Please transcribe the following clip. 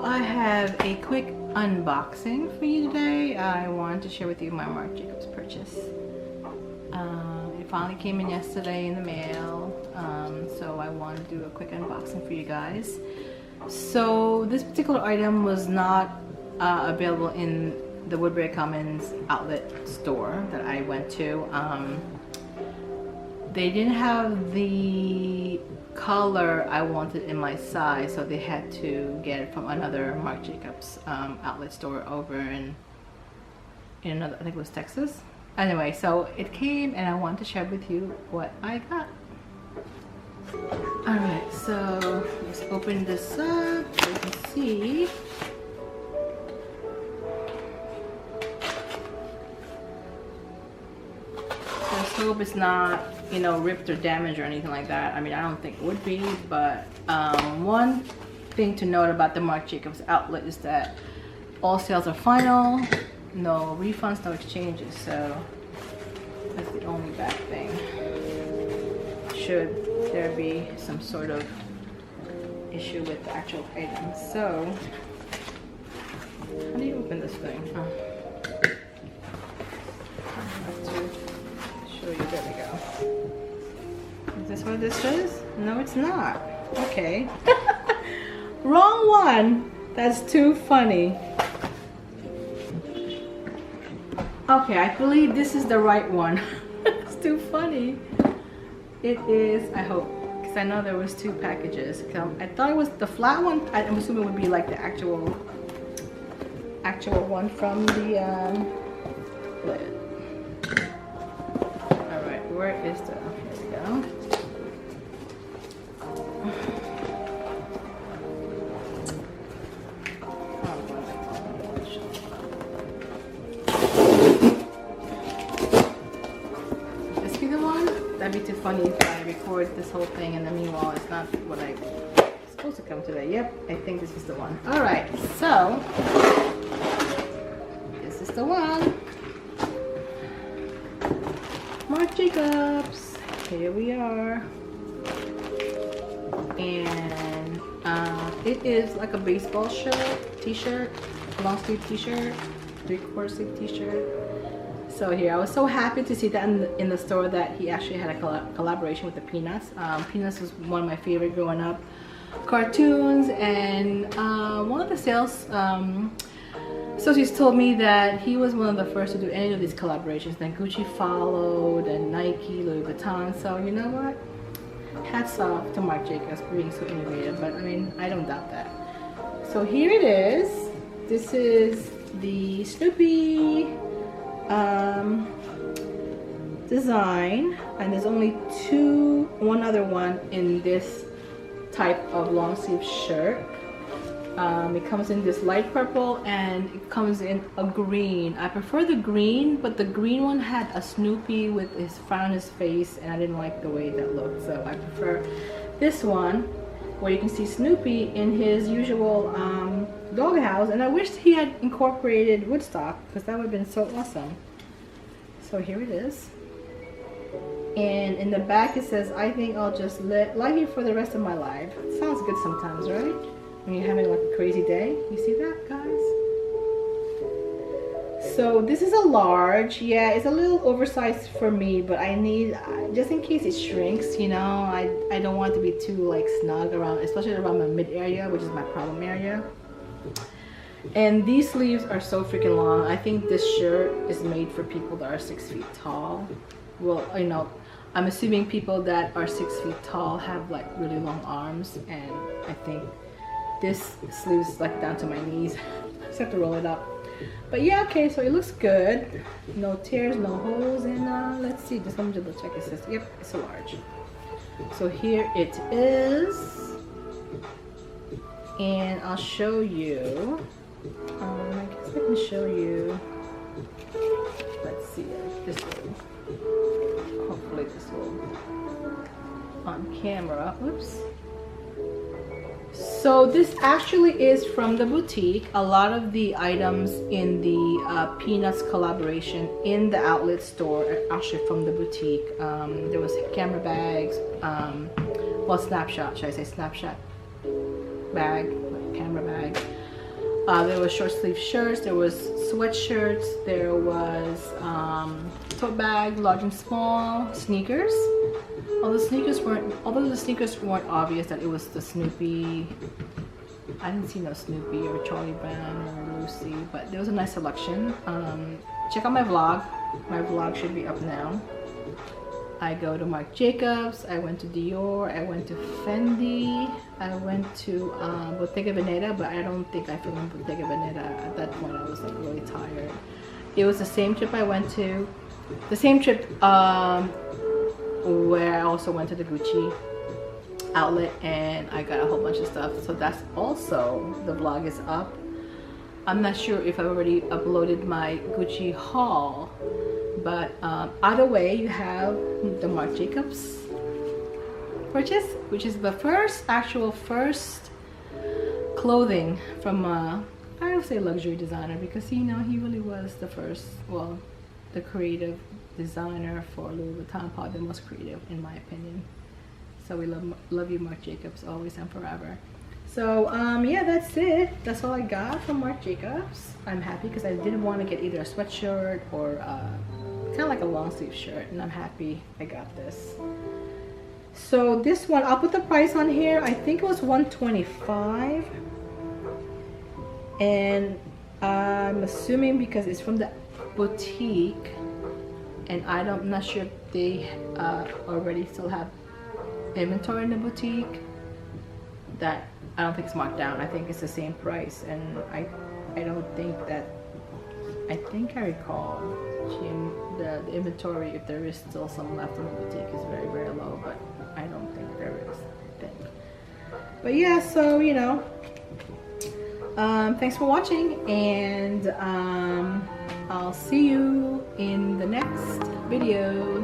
I have a quick unboxing for you today. I wanted to share with you my Marc Jacobs purchase. It finally came in yesterday in the mail, so I wanted to do a quick unboxing for you guys. So this particular item was not available in the Woodbury Commons outlet store that I went to. They didn't have the color I wanted in my size, so they had to get it from another Marc Jacobs outlet store over in another, I think it was Texas. Anyway, so it came and I wanted to share with you what I got. Alright, so let's open this up so you can see. Let's hope it's not, you know, ripped or damaged or anything like that. I mean, I don't think it would be, but one thing to note about the Marc Jacobs outlet is that all sales are final, no refunds, no exchanges, so that's the only bad thing. Should there be some sort of issue with the actual item. So, how do you open this thing? Oh. There we go. Is this what this is? No, it's not. Okay. Wrong one. That's too funny. Okay, I believe this is the right one. It's too funny. It is, I hope, because I know there was two packages. I thought it was the flat one. I'm assuming it would be like the actual one from the lid. Where is the, here we go. Would this be the one? That'd be too funny if I record this whole thing and then meanwhile it's not what I'm supposed to come today. Yep, I think this is the one. Alright, so this is the one. Marc Jacobs, here we are, and it is like a baseball shirt, t-shirt, long sleeve t-shirt, 3/4 sleeve t-shirt. So here, I was so happy to see that in the store that he actually had a collaboration with the Peanuts. Peanuts was one of my favorite growing up cartoons, and one of the sales associates told me that he was one of the first to do any of these collaborations. Then Gucci followed, and Nike, Louis Vuitton. So you know what? Hats off to Marc Jacobs for being so innovative. But I mean, I don't doubt that. So here it is. This is the Snoopy design, and there's only one other one in this type of long sleeve shirt. It comes in this light purple and it comes in a green. I prefer the green, but the green one had a Snoopy with his frown on his face and I didn't like the way that looked, so I prefer this one where you can see Snoopy in his usual doghouse, and I wish he had incorporated Woodstock because that would have been so awesome. So here it is, and in the back it says, I think I'll just lie here for the rest of my life. It sounds good sometimes, right? When you're having like a crazy day. You see that, guys? So this is a large. Yeah, it's a little oversized for me, but I need, just in case it shrinks, you know, I don't want it to be too like snug around, especially around my mid area, which is my problem area. And these sleeves are so freaking long. I think this shirt is made for people that are 6 feet tall. Well, you know, I'm assuming people that are 6 feet tall have like really long arms, and I think this sleeve's like down to my knees. Just have to roll it up. But yeah, okay, so it looks good. No tears, no holes, and let's see, just let me double check. It says, yep, it's a large. So here it is, and I'll show you. I guess I can show you. Let's see, this will, hopefully this will on camera. Oops. So this actually is from the boutique. A lot of the items in the Peanuts collaboration in the outlet store are actually from the boutique. There was camera bags, well, snapshot, should I say snapshot bag, camera bag. There was short sleeve shirts, there was sweatshirts, there was tote bag, large and small, sneakers. Although the sneakers weren't obvious that it was the Snoopy. I didn't see no Snoopy or Charlie Brown or Lucy, but there was a nice selection. Check out my vlog. My vlog should be up now. I go to Marc Jacobs, I went to Dior, I went to Fendi, I went to Bottega Veneta, but I don't think I filmed Bottega Veneta. At that point I was like really tired. It was the same trip I went to, the same trip where I also went to the Gucci outlet and I got a whole bunch of stuff. So that's also, the vlog is up. I'm not sure if I already uploaded my Gucci haul, but either way, you have the Marc Jacobs purchase, which is the first clothing from I would say luxury designer, because you know he really was the first, well, the creative designer for Louis Vuitton, probably the most creative in my opinion. So we love you, Marc Jacobs, always and forever. So yeah, that's it. That's all I got from Marc Jacobs. I'm happy because I didn't want to get either a sweatshirt or kind of like a long sleeve shirt, and I'm happy I got this. So this one, I'll put the price on here. I think it was $125, and I'm assuming because it's from the boutique, and I'm not sure if they already still have inventory in the boutique, that I don't think it's marked down. I think it's the same price, and I don't think that, I think I recall the inventory, if there is still some left in the boutique, is very, very low, but I don't think there is, I think. But yeah, so you know, thanks for watching, and I'll see you in the next video.